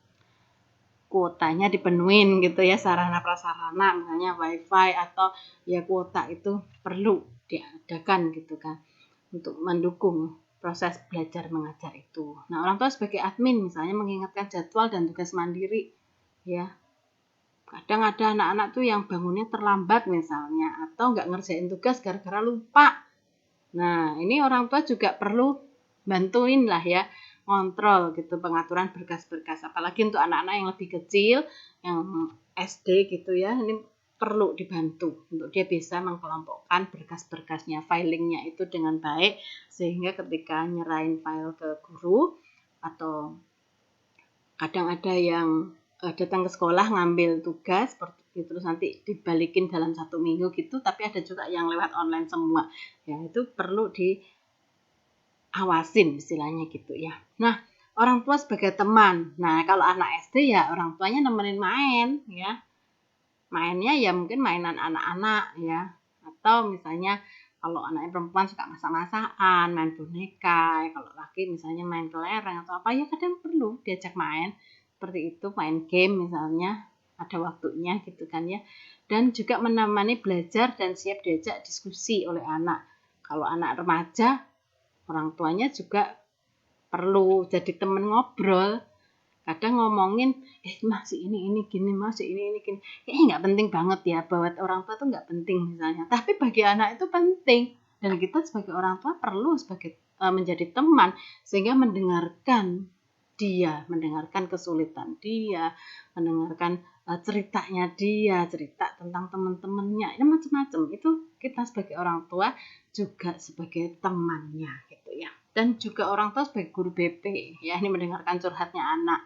kuotanya dipenuhin gitu ya, sarana prasarana misalnya wifi atau ya kuota itu perlu diadakan gitu kan untuk mendukung proses belajar mengajar itu. Nah, orang tua sebagai admin misalnya mengingatkan jadwal dan tugas mandiri ya. Kadang ada anak-anak tuh yang bangunnya terlambat misalnya atau nggak ngerjain tugas gara-gara lupa. Nah, ini orang tua juga perlu bantuin lah ya, ngontrol gitu pengaturan berkas-berkas. Apalagi untuk anak-anak yang lebih kecil, yang SD gitu ya, ini perlu dibantu untuk dia bisa mengkelompokkan berkas-berkasnya, filingnya itu dengan baik, sehingga ketika nyerahin file ke guru atau kadang ada yang datang ke sekolah ngambil tugas seperti itu, terus nanti dibalikin dalam 1 minggu gitu, tapi ada juga yang lewat online semua ya, itu perlu diawasin istilahnya gitu ya. Nah, orang tua sebagai teman, nah kalau anak SD ya orang tuanya nemenin main ya, mainnya ya mungkin mainan anak-anak ya, atau misalnya kalau anaknya perempuan suka masak-masakan, main boneka, kalau laki misalnya main kelereng atau apa ya, kadang perlu diajak main seperti itu, main game misalnya, ada waktunya gitu kan ya. Dan juga menemani belajar dan siap diajak diskusi oleh anak. Kalau anak remaja, orang tuanya juga perlu jadi teman ngobrol. Kadang ngomongin, masih ini gini, masih ini gini. Nggak penting banget ya, buat orang tua tuh nggak penting misalnya. Tapi bagi anak itu penting. Dan kita sebagai orang tua perlu menjadi teman, sehingga mendengarkan dia, mendengarkan kesulitan dia, mendengarkan ceritanya dia, cerita tentang teman-temannya, ini macam-macam. Itu kita sebagai orang tua juga sebagai temannya gitu ya. Dan juga orang tua sebagai guru BP ya, ini mendengarkan curhatnya anak,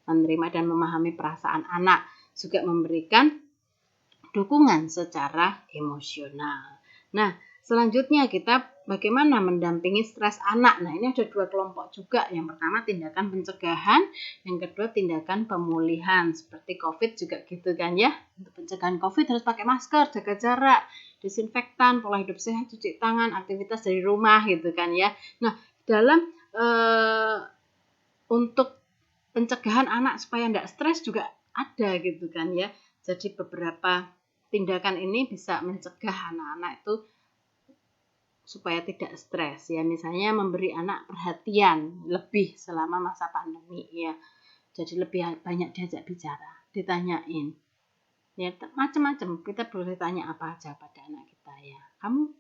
menerima dan memahami perasaan anak, juga memberikan dukungan secara emosional. Nah, Selanjutnya kita bagaimana mendampingi stres anak. Nah, ini ada 2 kelompok juga. Yang pertama tindakan pencegahan, yang kedua tindakan pemulihan. Seperti COVID juga gitu kan ya. Untuk pencegahan COVID harus pakai masker, jaga jarak, disinfektan, pola hidup sehat, cuci tangan, aktivitas dari rumah gitu kan ya. Nah, dalam untuk pencegahan anak supaya tidak stres juga ada gitu kan ya. Jadi beberapa tindakan ini bisa mencegah anak-anak itu supaya tidak stres ya, misalnya memberi anak perhatian lebih selama masa pandemi ya, jadi lebih banyak diajak bicara, ditanyain ya, macam-macam. Kita boleh tanya apa aja pada anak kita ya, kamu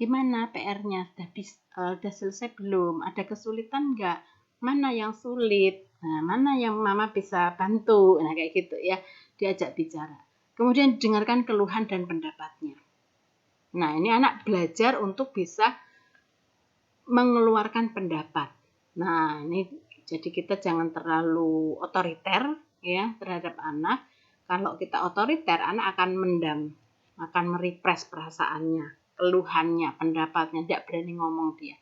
gimana PR-nya, sudah selesai belum, ada kesulitan enggak, mana yang sulit, nah mana yang mama bisa bantu, nah kayak gitu ya, diajak bicara. Kemudian dengarkan keluhan dan pendapatnya. Nah, ini anak belajar untuk bisa mengeluarkan pendapat. Nah, ini jadi kita jangan terlalu otoriter ya terhadap anak. Kalau kita otoriter, anak akan mendam, akan merepress perasaannya, keluhannya, pendapatnya, tidak berani ngomong dia.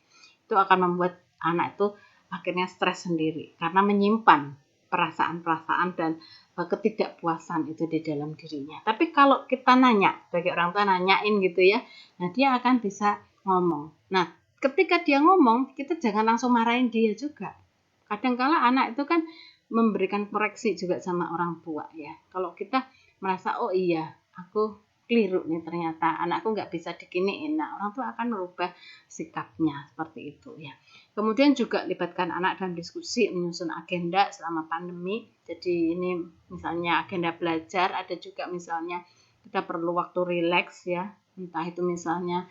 Itu akan membuat anak itu akhirnya stres sendiri karena menyimpan perasaan-perasaan dan ketidakpuasan itu di dalam dirinya. Tapi kalau kita nanya, bagi orang tua nanyain gitu ya, nah dia akan bisa ngomong. Nah, ketika dia ngomong, kita jangan langsung marahin dia juga. Kadang-kala anak itu kan memberikan koreksi juga sama orang tua ya. Kalau kita merasa, oh iya, aku keliru nih ternyata, anakku nggak bisa dikiniin. Nah, orang tua akan merubah sikapnya seperti itu ya. Kemudian juga libatkan anak dalam diskusi menyusun agenda selama pandemi. Jadi ini misalnya agenda belajar, ada juga misalnya kita perlu waktu rileks ya. Entah itu misalnya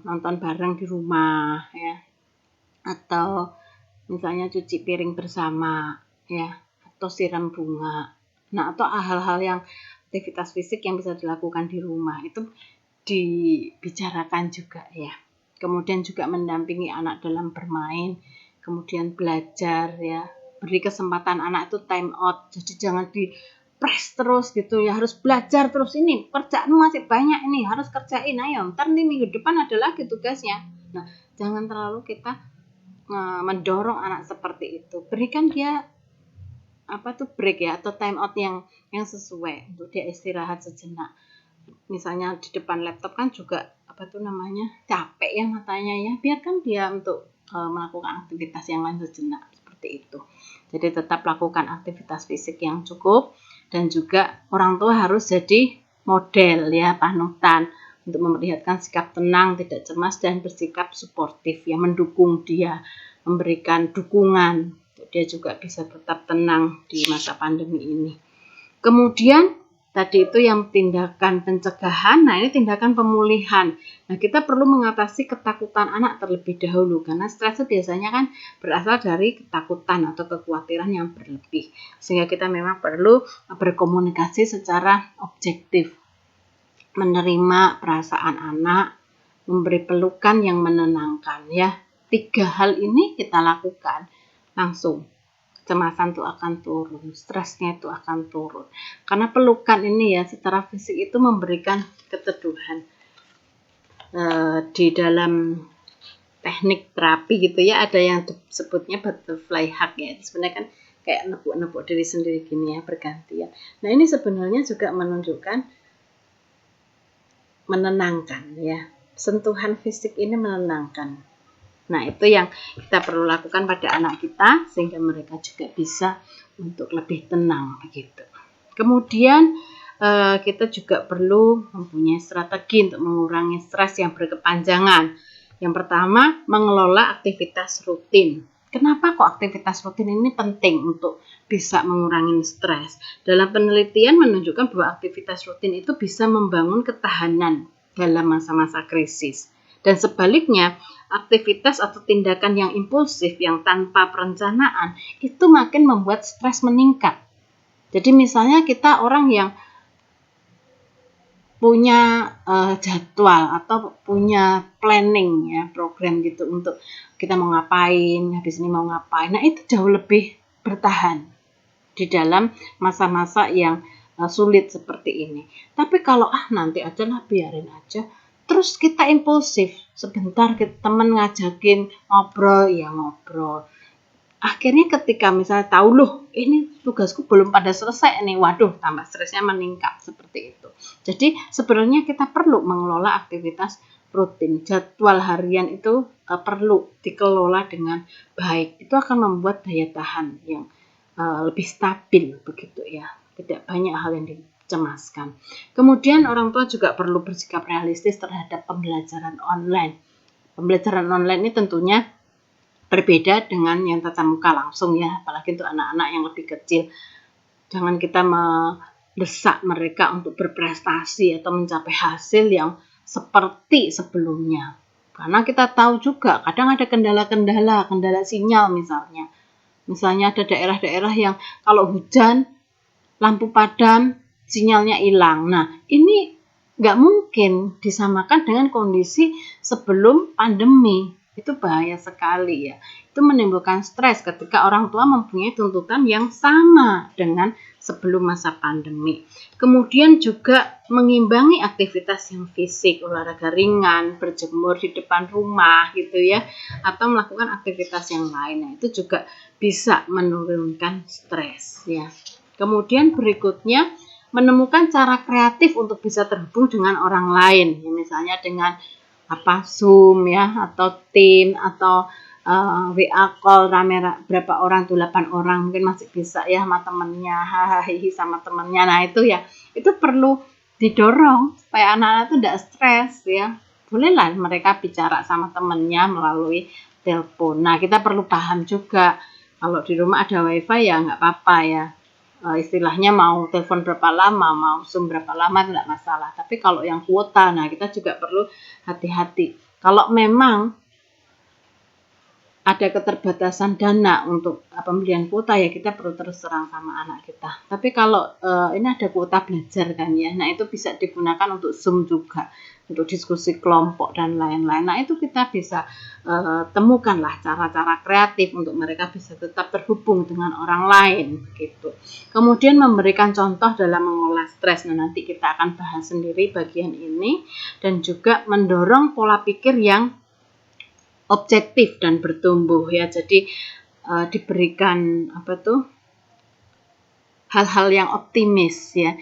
nonton bareng di rumah ya, atau misalnya cuci piring bersama ya, atau siram bunga. Nah, atau hal-hal yang aktivitas fisik yang bisa dilakukan di rumah itu dibicarakan juga ya. Kemudian juga mendampingi anak dalam bermain, kemudian belajar ya. Beri kesempatan anak itu time out. Jadi jangan di press terus gitu ya, harus belajar terus, ini kerjaanmu masih banyak, ini harus kerjain, ayo ntar nih minggu depan ada lagi tugasnya. Nah, jangan terlalu kita mendorong anak seperti itu. Berikan dia break ya, atau time out yang sesuai untuk dia istirahat sejenak. Misalnya di depan laptop kan juga capek ya matanya ya, biarkan dia untuk melakukan aktivitas yang lain sejenak seperti itu. Jadi tetap lakukan aktivitas fisik yang cukup, dan juga orang tua harus jadi model ya, panutan untuk memperlihatkan sikap tenang, tidak cemas, dan bersikap suportif ya, mendukung dia, memberikan dukungan untuk dia juga bisa tetap tenang di masa pandemi ini. Kemudian tadi itu yang tindakan pencegahan, nah ini tindakan pemulihan. Nah, kita perlu mengatasi ketakutan anak terlebih dahulu, karena stres itu biasanya kan berasal dari ketakutan atau kekhawatiran yang berlebih. Sehingga kita memang perlu berkomunikasi secara objektif, menerima perasaan anak, memberi pelukan yang menenangkan ya. 3 hal ini kita lakukan langsung, kecemasan itu akan turun, stresnya itu akan turun. Karena pelukan ini ya secara fisik itu memberikan keteduhan. Di dalam teknik terapi gitu ya, ada yang disebutnya butterfly hug ya. Sebenarnya kan kayak nepuk-nepuk diri sendiri gini ya, bergantian. Nah, ini sebenarnya juga menunjukkan menenangkan ya. Sentuhan fisik ini menenangkan. Nah, itu yang kita perlu lakukan pada anak kita sehingga mereka juga bisa untuk lebih tenang begitu. Kemudian kita juga perlu mempunyai strategi untuk mengurangi stres yang berkepanjangan. Yang pertama, mengelola aktivitas rutin. Kenapa kok aktivitas rutin ini penting untuk bisa mengurangi stres? Dalam penelitian menunjukkan bahwa aktivitas rutin itu bisa membangun ketahanan dalam masa-masa krisis. Dan sebaliknya, aktivitas atau tindakan yang impulsif yang tanpa perencanaan itu makin membuat stres meningkat. Jadi misalnya kita orang yang punya jadwal atau punya planning ya, program gitu untuk kita mau ngapain, habis ini mau ngapain. Nah, itu jauh lebih bertahan di dalam masa-masa yang sulit seperti ini. Tapi kalau nanti aja lah, biarin aja, terus kita impulsif. Sebentar teman ngajakin ngobrol, ya ngobrol. Akhirnya ketika misalnya tahu loh ini tugasku belum pada selesai nih, waduh tambah stresnya meningkat seperti itu. Jadi sebenarnya kita perlu mengelola aktivitas rutin. Jadwal harian itu perlu dikelola dengan baik. Itu akan membuat daya tahan yang lebih stabil begitu ya. Tidak banyak hal yang dicemaskan. Kemudian orang tua juga perlu bersikap realistis terhadap pembelajaran online. Pembelajaran online ini tentunya berbeda dengan yang tatap muka langsung ya, apalagi untuk anak-anak yang lebih kecil. Jangan kita mendesak mereka untuk berprestasi atau mencapai hasil yang seperti sebelumnya. Karena kita tahu juga kadang ada kendala sinyal misalnya. Misalnya ada daerah-daerah yang kalau hujan, lampu padam, sinyalnya hilang. Nah, ini nggak mungkin disamakan dengan kondisi sebelum pandemi. Itu bahaya sekali ya. Itu menimbulkan stres ketika orang tua mempunyai tuntutan yang sama dengan sebelum masa pandemi. Kemudian juga mengimbangi aktivitas yang fisik, olahraga ringan, berjemur di depan rumah gitu ya, atau melakukan aktivitas yang lain. Itu juga bisa menurunkan stres ya. Kemudian berikutnya menemukan cara kreatif untuk bisa terhubung dengan orang lain, ya, misalnya dengan Zoom ya, atau tim, atau WA call rame berapa orang tuh, 8 orang mungkin masih bisa ya sama temennya, hahaha sama temennya. Nah itu ya, itu perlu didorong supaya anak-anak itu tidak stres ya. Bolehlah mereka bicara sama temennya melalui telepon. Nah kita perlu paham juga kalau di rumah ada wifi ya nggak apa-apa ya. Istilahnya mau telepon berapa lama, mau Zoom berapa lama tidak masalah. Tapi kalau yang kuota, nah kita juga perlu hati-hati. Kalau memang ada keterbatasan dana untuk pembelian kuota ya kita perlu terus terang sama anak kita. Tapi kalau ini ada kuota belajar kan ya, nah itu bisa digunakan untuk Zoom juga, untuk diskusi kelompok dan lain-lain. Nah itu kita bisa temukanlah cara-cara kreatif untuk mereka bisa tetap terhubung dengan orang lain gitu. Kemudian memberikan contoh dalam mengelola stres. Nah nanti kita akan bahas sendiri bagian ini, dan juga mendorong pola pikir yang objektif dan bertumbuh ya. Jadi diberikan hal-hal yang optimis ya,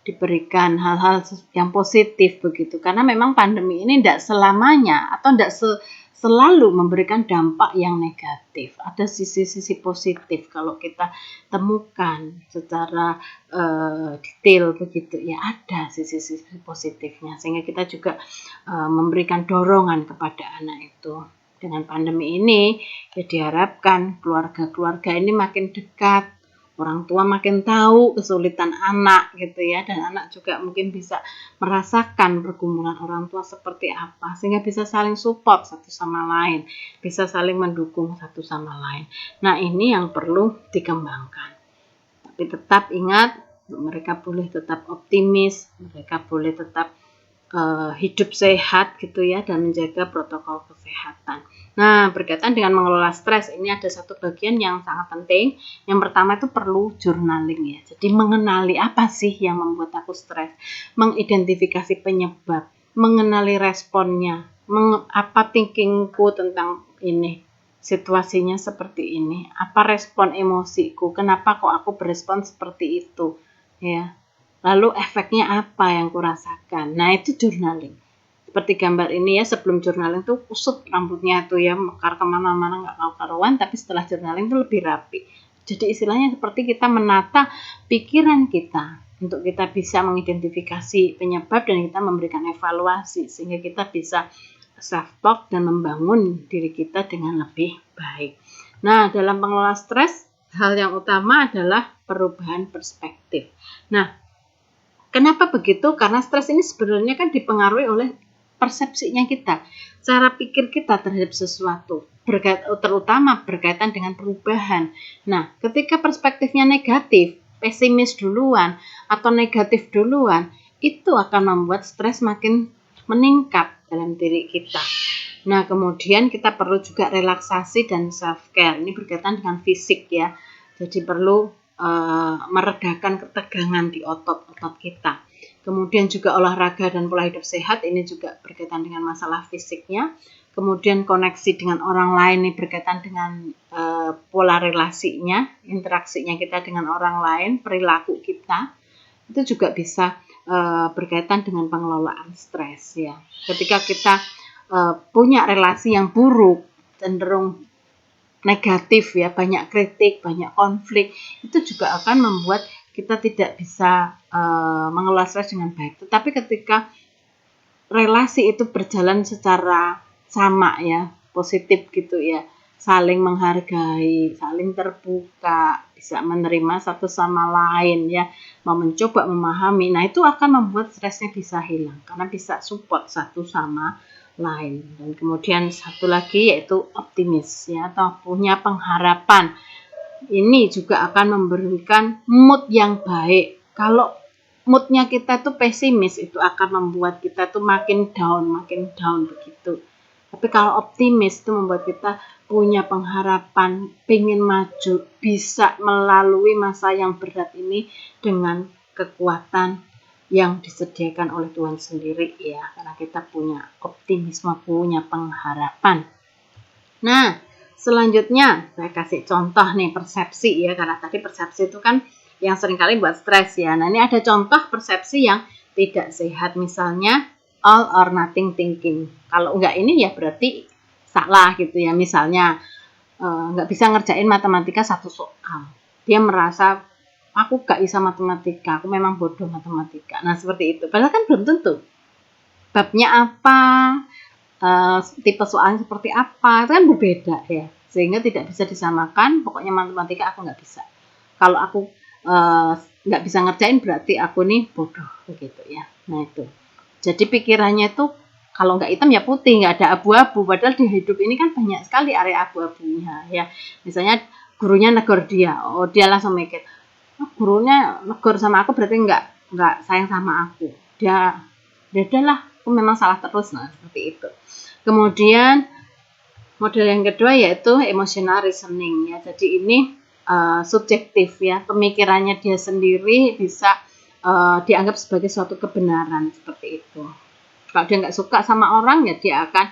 diberikan hal-hal yang positif begitu. Karena memang pandemi ini tidak selamanya atau tidak selalu memberikan dampak yang negatif. Ada sisi-sisi positif kalau kita temukan secara detail begitu ya, ada sisi-sisi positifnya sehingga kita juga memberikan dorongan kepada anak itu. Dengan pandemi ini ya diharapkan keluarga-keluarga ini makin dekat, orang tua makin tahu kesulitan anak gitu ya, dan anak juga mungkin bisa merasakan pergumulan orang tua seperti apa, sehingga bisa saling support satu sama lain, bisa saling mendukung satu sama lain. Nah ini yang perlu dikembangkan. Tapi tetap ingat, mereka boleh tetap optimis, mereka boleh tetap hidup sehat gitu ya, dan menjaga protokol kesehatan. Nah, berkaitan dengan mengelola stres, ini ada satu bagian yang sangat penting. Yang pertama itu perlu journaling ya. Jadi mengenali apa sih yang membuat aku stres, mengidentifikasi penyebab, mengenali responnya, apa thinkingku tentang ini, situasinya seperti ini, apa respon emosiku, kenapa kok aku berespon seperti itu ya. Lalu efeknya apa yang kurasakan. Nah itu journaling. Seperti gambar ini ya, sebelum journaling tuh kusut rambutnya tuh ya, mekar kemana-mana nggak karu-karuan, tapi setelah journaling tuh lebih rapi. Jadi istilahnya seperti kita menata pikiran kita untuk kita bisa mengidentifikasi penyebab dan kita memberikan evaluasi sehingga kita bisa self-talk dan membangun diri kita dengan lebih baik. Nah dalam pengelola stres, hal yang utama adalah perubahan perspektif. Nah kenapa begitu? Karena stres ini sebenarnya kan dipengaruhi oleh persepsinya kita, cara pikir kita terhadap sesuatu, terutama berkaitan dengan perubahan. Nah, ketika perspektifnya negatif, pesimis duluan, atau negatif duluan, itu akan membuat stres makin meningkat dalam diri kita. Nah, kemudian kita perlu juga relaksasi dan self-care. Ini berkaitan dengan fisik ya. Jadi perlu meredakan ketegangan di otot-otot kita. Kemudian juga olahraga dan pola hidup sehat, ini juga berkaitan dengan masalah fisiknya. Kemudian koneksi dengan orang lain ini berkaitan dengan pola relasinya, interaksinya kita dengan orang lain, perilaku kita. Itu juga bisa berkaitan dengan pengelolaan stres ya. Ketika kita punya relasi yang buruk, cenderung negatif ya, banyak kritik, banyak konflik, itu juga akan membuat kita tidak bisa mengelola stres dengan baik. Tetapi ketika relasi itu berjalan secara sama ya, positif gitu ya, saling menghargai, saling terbuka, bisa menerima satu sama lain ya, mau mencoba memahami, nah itu akan membuat stresnya bisa hilang karena bisa support satu sama lain. Dan kemudian satu lagi yaitu optimis ya, atau punya pengharapan. Ini juga akan memberikan mood yang baik. Kalau moodnya kita tuh pesimis, itu akan membuat kita tuh makin down begitu. Tapi kalau optimis itu membuat kita punya pengharapan, pengen maju, bisa melalui masa yang berat ini dengan kekuatan yang disediakan oleh Tuhan sendiri ya, karena kita punya optimisme, punya pengharapan. Nah, selanjutnya saya kasih contoh nih persepsi ya, karena tadi persepsi itu kan yang seringkali buat stres ya. Nah, ini ada contoh persepsi yang tidak sehat, misalnya all or nothing thinking. Kalau enggak ini ya berarti salah gitu ya. Misalnya enggak bisa ngerjain matematika satu soal. Dia merasa aku gak bisa matematika, aku memang bodoh matematika. Nah, seperti itu. Padahal kan belum tentu. Babnya apa, tipe soalnya seperti apa, itu kan berbeda ya. Sehingga tidak bisa disamakan, pokoknya matematika aku nggak bisa. Kalau aku nggak bisa ngerjain berarti aku nih bodoh, begitu ya. Nah itu. Jadi pikirannya itu kalau nggak hitam ya putih, nggak ada abu-abu. Padahal di hidup ini kan banyak sekali area abu-abunya ya. Misalnya gurunya negor dia, oh dia langsung mikir, oh, gurunya negor sama aku berarti nggak sayang sama aku. Dia lah, aku memang salah terus, nah seperti itu. Kemudian model yang kedua yaitu emotional reasoning ya. Jadi ini subjektif ya, pemikirannya dia sendiri bisa dianggap sebagai suatu kebenaran seperti itu. Kalau dia nggak suka sama orang ya dia akan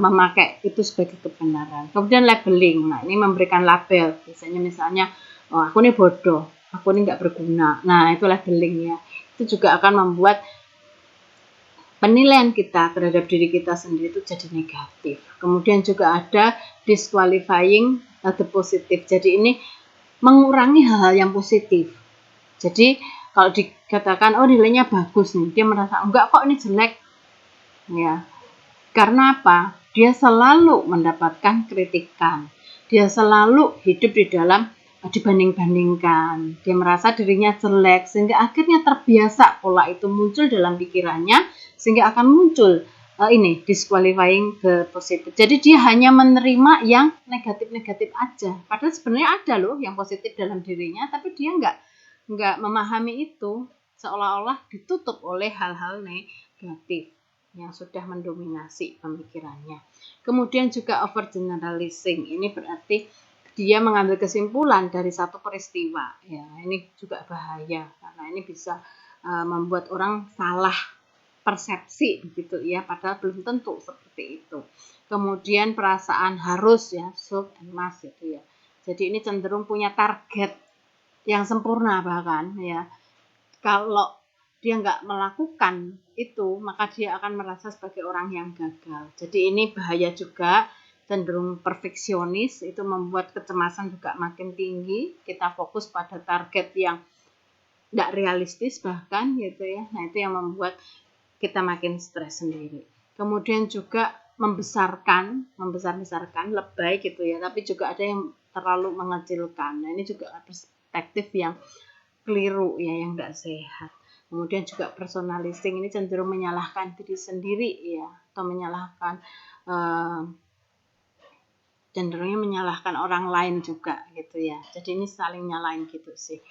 memakai itu sebagai kebenaran. Kemudian labeling, nah ini memberikan label, biasanya misalnya oh, aku ini bodoh, aku ini nggak berguna. Nah itu labeling ya. Itu juga akan membuat penilaian kita terhadap diri kita sendiri itu jadi negatif. Kemudian juga ada disqualifying the positive. Jadi ini mengurangi hal-hal yang positif. Jadi kalau dikatakan oh nilainya bagus nih, dia merasa enggak kok ini jelek. Ya. Karena apa? Dia selalu mendapatkan kritikan. Dia selalu hidup di dalam dibanding-bandingkan. Dia merasa dirinya jelek sehingga akhirnya terbiasa pola itu muncul dalam pikirannya sehingga akan muncul ini disqualifying ke positif. Jadi dia hanya menerima yang negatif-negatif aja. Padahal sebenarnya ada loh yang positif dalam dirinya, tapi dia nggak memahami itu, seolah-olah ditutup oleh hal-hal negatif yang sudah mendominasi pemikirannya. Kemudian juga overgeneralizing. Ini berarti dia mengambil kesimpulan dari satu peristiwa. Ya, ini juga bahaya karena ini bisa membuat orang salah persepsi begitu ya, padahal belum tentu seperti itu. Kemudian perasaan harus ya, should and must gitu ya. Jadi ini cenderung punya target yang sempurna bahkan ya. Kalau dia nggak melakukan itu, maka dia akan merasa sebagai orang yang gagal. Jadi ini bahaya juga, cenderung perfeksionis, itu membuat kecemasan juga makin tinggi. Kita fokus pada target yang nggak realistis bahkan gitu ya. Nah itu yang membuat kita makin stres sendiri. Kemudian juga membesar-besarkan, lebay gitu ya. Tapi juga ada yang terlalu mengecilkan. Nah ini juga perspektif yang keliru ya, yang nggak sehat. Kemudian juga personalizing, ini cenderung menyalahkan diri sendiri ya, atau menyalahkan cenderungnya menyalahkan orang lain juga gitu ya. Jadi ini saling nyalain gitu sih.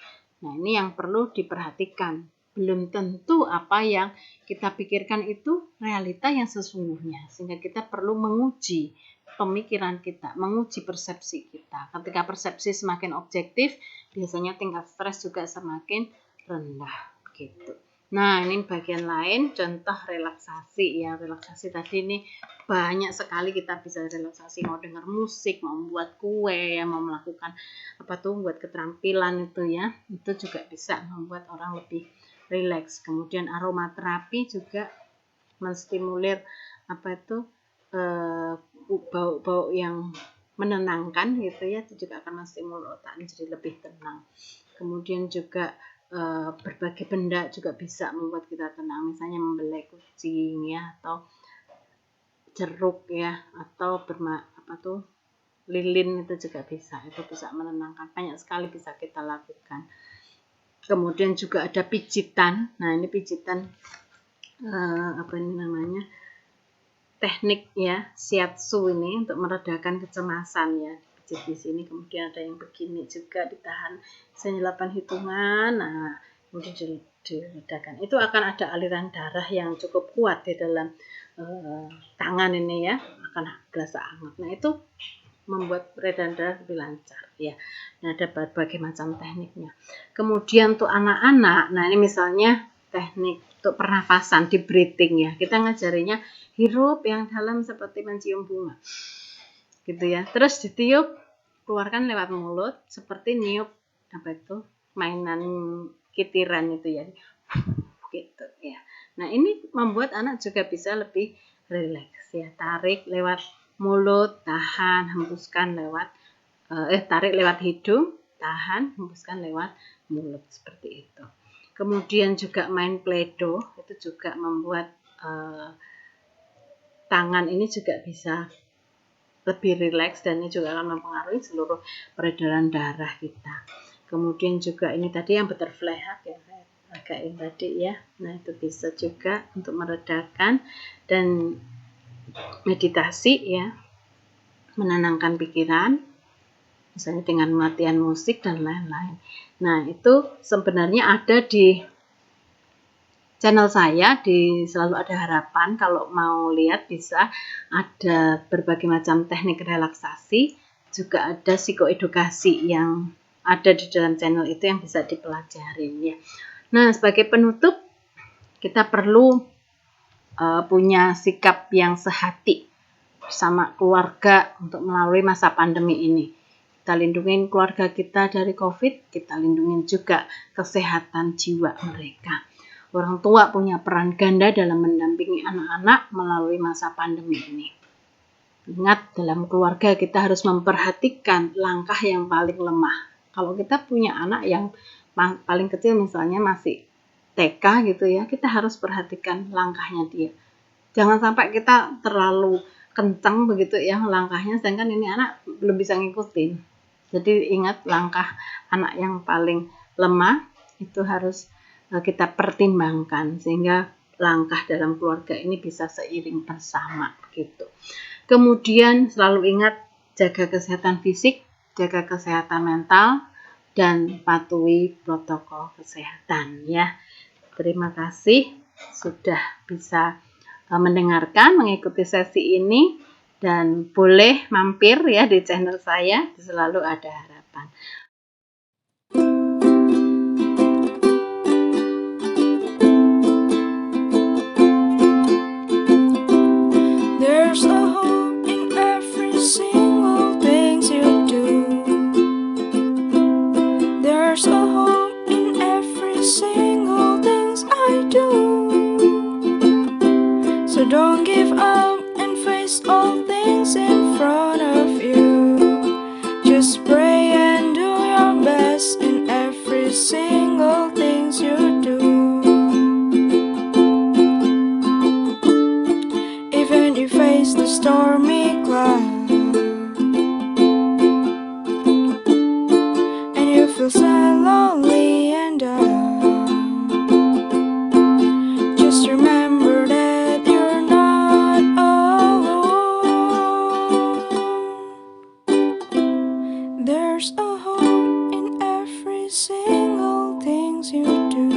Nah ini yang perlu diperhatikan. Belum tentu apa yang kita pikirkan itu realita yang sesungguhnya. Sehingga kita perlu menguji pemikiran kita, menguji persepsi kita. Ketika persepsi semakin objektif, biasanya tingkat stres juga semakin rendah gitu. Nah, ini bagian lain contoh relaksasi ya. Relaksasi tadi ini banyak sekali kita bisa relaksasi, mau dengar musik, mau membuat kue ya, mau melakukan buat keterampilan itu ya. Itu juga bisa membuat orang lebih rileks. Kemudian aromaterapi juga menstimulir bau-bau yang menenangkan gitu ya, itu juga akan menstimulir otak menjadi lebih tenang. Kemudian juga berbagai benda juga bisa membuat kita tenang, misalnya membelai kucing ya, atau jeruk ya, atau lilin, itu juga bisa, itu bisa menenangkan. Banyak sekali bisa kita lakukan. Kemudian juga ada pijitan. Nah, ini pijitan teknik ya, shiatsu ini untuk meredakan kecemasan ya. Pijit di sini, kemudian ada yang begini juga, ditahan 8 hitungan. Nah, kemudian diredakan. Itu akan ada aliran darah yang cukup kuat di dalam tangan ini ya, akan berasa hangat. Nah, itu membuat peredaran darah lebih lancar ya. Nah, ada berbagai macam tekniknya. Kemudian untuk anak-anak, nah ini misalnya teknik untuk pernafasan, di breathing ya. Kita ngajarinya hirup yang dalam seperti mencium bunga. Gitu ya. Terus ditiup, keluarkan lewat mulut seperti niup mainan kitiran itu ya. Gitu ya. Nah, ini membuat anak juga bisa lebih rileks ya. Tarik lewat mulut, tahan, hembuskan lewat tarik lewat hidung, tahan, hembuskan lewat mulut, seperti itu. Kemudian juga main play-doh, itu juga membuat tangan ini juga bisa lebih rileks, dan ini juga akan mempengaruhi seluruh peredaran darah kita. Kemudian juga ini tadi yang butterfly hug ya, agak tadi ya. Nah, itu bisa juga untuk meredakan, dan meditasi ya, menenangkan pikiran, misalnya dengan latihan musik dan lain-lain. Nah, itu sebenarnya ada di channel saya, di Selalu Ada Harapan. Kalau mau lihat bisa, ada berbagai macam teknik relaksasi, juga ada psikoedukasi yang ada di dalam channel itu yang bisa dipelajari ya. Nah, sebagai penutup, kita perlu punya sikap yang sehati bersama keluarga untuk melalui masa pandemi ini. Kita lindungin keluarga kita dari COVID, kita lindungin juga kesehatan jiwa mereka. Orang tua punya peran ganda dalam mendampingi anak-anak melalui masa pandemi ini. Ingat, dalam keluarga kita harus memperhatikan langkah yang paling lemah. Kalau kita punya anak yang paling kecil, misalnya masih TK gitu ya, kita harus perhatikan langkahnya dia. Jangan sampai kita terlalu kencang begitu ya langkahnya, sedangkan ini anak belum bisa ngikutin. Jadi ingat, langkah anak yang paling lemah itu harus kita pertimbangkan, sehingga langkah dalam keluarga ini bisa seiring bersama gitu. Kemudian selalu ingat, jaga kesehatan fisik, jaga kesehatan mental, dan patuhi protokol kesehatan ya. Terima kasih sudah bisa mendengarkan, mengikuti sesi ini, dan boleh mampir ya di channel saya, Selalu Ada Harapan. There's a hope in every single thing you do. There's a hope in every single thing I do. So don't give up and face all things in front of you. Just pray and do your best in every single thing you do. Even if you face the stormy cloud and you feel sad, lonely and down, just remember that you're not alone. There's a hope in every single thing you do.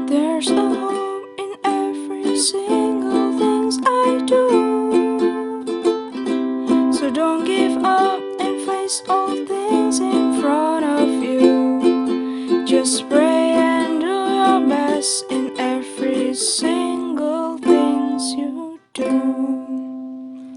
There's a hope in every single thing I do. doom.